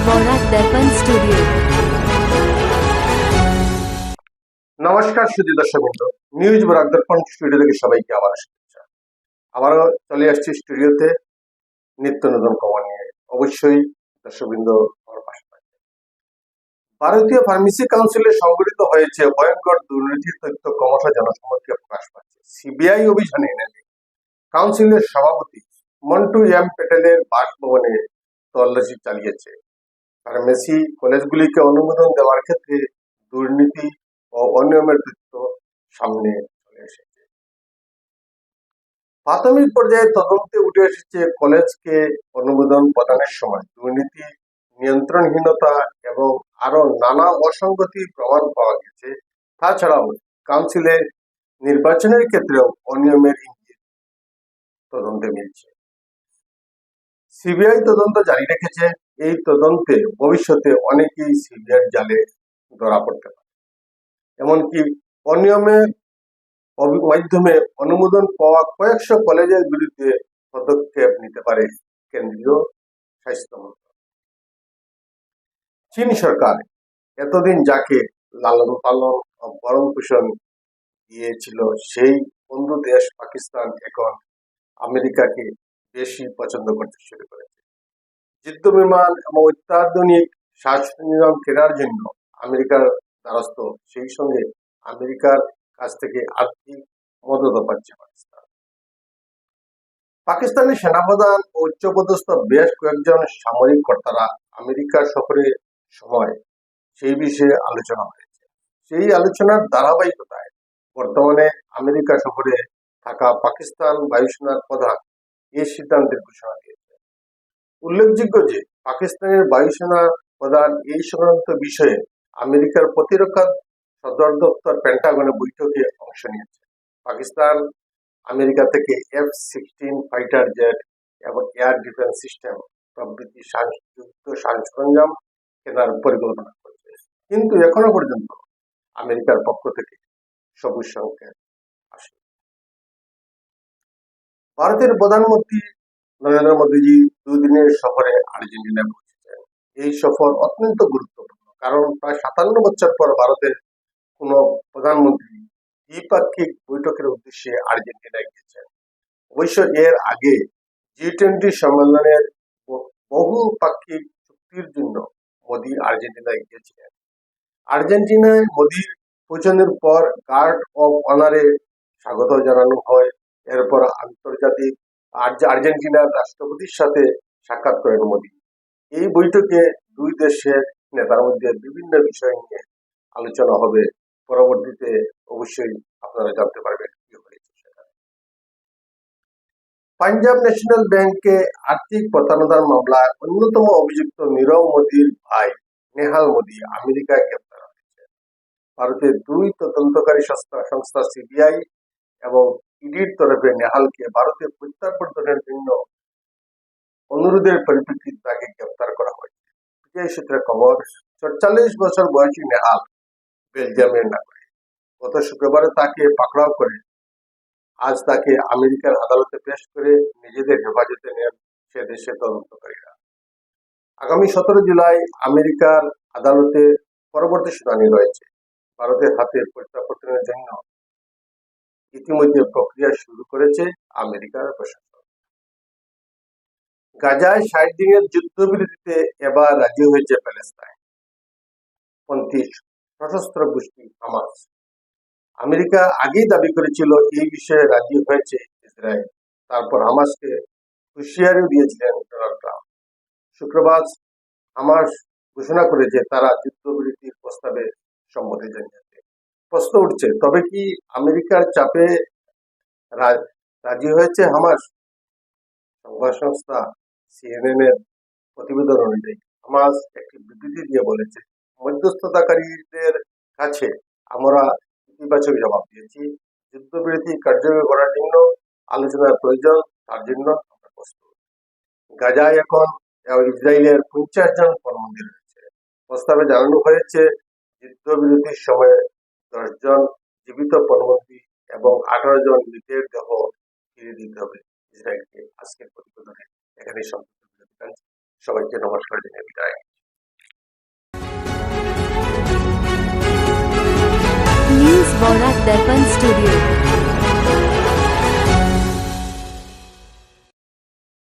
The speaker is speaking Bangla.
বরাক দর্পণ স্টুডিও। নমস্কার সুধী দর্শকবৃন্দ, নিউজ বরাক দর্পণ স্টুডিও থেকে সবাইকে আবার শুভেচ্ছা। আবারও চলে আসছি স্টুডিওতে নিত্য নতুন খবর নিয়ে। অবশ্যই দর্শকবৃন্দ আমার পাশে থাকবে। ভারতীয় ফার্মেসি কাউন্সিলে সংগঠিত হয়েছে ভয়ঙ্কর দুর্নীতির তথ্য ক্রমশ জনসমক্ষে প্রকাশ পাচ্ছে। সিবিআই অভিযানে নেমে কাউন্সিলের সভাপতি মন্টু এম প্যাটেলের বাসভবনে তল্লাশি চালিয়েছে। ফার্মেসি কলেজগুলিকে অনুমোদন দেওয়ার ক্ষেত্রে দুর্নীতি ও অনিয়মের তথ্য সামনে চলে এসেছে। প্রাথমিক পর্যায়ে তদন্তে উঠে এসেছে কলেজকে অনুমোদন প্রদানের সময় দুর্নীতি, নিয়ন্ত্রণহীনতা এবং আরো নানা অসঙ্গতি প্রমাণ পাওয়া গেছে। তাছাড়াও কাউন্সিলে নির্বাচনের ক্ষেত্রেও অনিয়মের ইঙ্গিত তদন্তে মিলছে। সিবিআই তদন্ত জারি রেখেছে। এই তদন্তে ভবিষ্যতে অনেকেই সিবিআই জালে ধরা পড়তে পারে। এমনকি অনিয়মের মাধ্যমে অনুমোদন পাওয়া কয়েকশো কলেজের বিরুদ্ধে পদক্ষেপ নিতে পারে কেন্দ্রীয় স্বাস্থ্য মন্ত্রক। চীন সরকার এতদিন যাকে লালন পালন ও ভরণ পোষণ দিয়েছিল, সেই বন্ধু দেশ পাকিস্তান এখন আমেরিকাকে বেশি পছন্দ করতে শুরু করেছে। যুদ্ধ বিমান এবং অত্যাধুনিক শাসনিয়ম কেনার জন্য আমেরিকার দ্বারস্থ, সেই সঙ্গে আমেরিকার কাছ থেকে আর্থিক মদতও পাচ্ছে পাকিস্তান। পাকিস্তানের সেনাপ্রধান ও উচ্চপদস্থ বেশ কয়েকজন সামরিক কর্তারা আমেরিকা সফরের সময় সেই বিষয়ে আলোচনা হয়েছে। সেই আলোচনার ধারাবাহিকতায় বর্তমানে আমেরিকা সফরে থাকা পাকিস্তান বায়ুসেনার প্রধান এই সিদ্ধান্তের ঘোষণা দিয়েছে। উল্লেখযোগ্য যে পাকিস্তানের বায়ুসেনা প্রধান এই সংক্রান্ত বিষয়ে আমেরিকার প্রতিরক্ষা সদর দপ্তর পেন্টাগনে বৈঠকে অংশ নিয়েছে। পাকিস্তান আমেরিকা থেকে F-16 ফাইটার জেট এবং এয়ার ডিফেন্স সিস্টেম প্রভৃতি যুদ্ধ সরঞ্জাম কেনার পরিকল্পনা করছে, কিন্তু এখনো পর্যন্ত আমেরিকার পক্ষ থেকে সবুজ সংকেত আসেনি। ভারতের প্রধানমন্ত্রী নরেন্দ্র মোদীজি দুদিনের সফরে আর্জেন্টিনায় পৌঁছেছেন। এই সফর অত্যন্ত গুরুত্বপূর্ণ, কারণ প্রায় 57 বছর পর ভারতের কোন প্রধানমন্ত্রী দ্বিপাক্ষিক বৈঠকের উদ্দেশ্যে আর্জেন্টিনায় গিয়েছেন। অবশ্য এর আগে G20 সম্মেলনের বহুপাক্ষিক চুক্তির জন্য মোদী আর্জেন্টিনায় গিয়েছিলেন। আর্জেন্টিনায় মোদীর পৌঁছানোর পর গার্ড অব অনারে স্বাগত জানানো হয়। এরপর আন্তর্জাতিক আর্জেন্টিনার রাষ্ট্রপতির সাথে সাক্ষাৎ করেন মোদী। এই বৈঠকে দুই দেশের নেতার মধ্যে বিভিন্ন বিষয় নিয়ে আলোচনা হবে। পরবর্তীতে অবশ্যই আপনারা জানতে পারবেন কি হয়েছে সেখানে। পাঞ্জাব ন্যাশনাল ব্যাংকে আর্থিক প্রতারণার মামলায় অন্যতম অভিযুক্ত নীরব মোদীর ভাই নেহাল মোদী আমেরিকায় গ্রেপ্তার হয়েছে। ভারতের দুই তদন্তকারী সংস্থা সিবিআই এবং ইডির তরফে নেহালকে ভারতে প্রত্যাবর্তনের জন্য অনুরোধের পরিপ্রেক্ষিতে তাকে গ্রেপ্তার করা হয়েছে। পিটিআই সূত্রে খবর, ৪৪ বছর বয়সী নেহাল বেলজিয়ামের নাগরিক। গত শুক্রবারে তাকে পাকড়াও করে আজ তাকে আমেরিকার আদালতে পেশ করে নিজেদের হেফাজতে নেন সে দেশের তদন্তকারীরা। আগামী 17 জুলাই আমেরিকার আদালতে পরবর্তী শুনানি রয়েছে। ভারতের হাতে প্রত্যাবর্তনের জন্য ইতিমধ্যে প্রক্রিয়া শুরু করেছে আমেরিকার প্রশাসন। গাজায় 60 দিনের যুদ্ধবিরতিতে এবার রাজি হয়েছে প্যালেস্তাইন পন্থী সশস্ত্র গোষ্ঠী হামাস। আমেরিকা আগেই দাবি করেছিল এই বিষয়ে রাজি হয়েছে ইসরায়েল। তারপর হামাসকে হুঁশিয়ারিও দিয়েছিলেন ডোনাল্ড ট্রাম্প। শুক্রবার হামাস ঘোষণা করেছে তারা যুদ্ধবিরতির প্রস্তাবে সম্মতি জানিয়েছে। প্রশ্ন উঠছে, তবে কি আমেরিকার চাপে রাজি হয়েছে হামাস? সংবাদ সংস্থা CNN এর প্রতিবেদন অনুযায়ী হামাস একটি বিবৃতি দিয়ে বলেছে, মধ্যস্থতাকারীদের কাছে আমরা ইতিবাচক জবাব দিয়েছি। যুদ্ধবিরতি কার্যকর করার জন্য আলোচনার প্রয়োজন, তার জন্য আমরা প্রস্তুত। গাজায় এখন ইসরায়েলের 50 জন পণবন্দী রয়েছে। প্রস্তাবে জানানো হয়েছে যুদ্ধবিরতির সময় 10 জন জীবিত পণবন্দী এবং 18 জন মৃতের দেহ ফিরিয়ে দিতে হবে ইসরায়েলকে। আজকের প্রতিবেদনে এখানে সবাইকে নমস্কার জানিয়ে বিদায়। दर्पण स्टूडियो।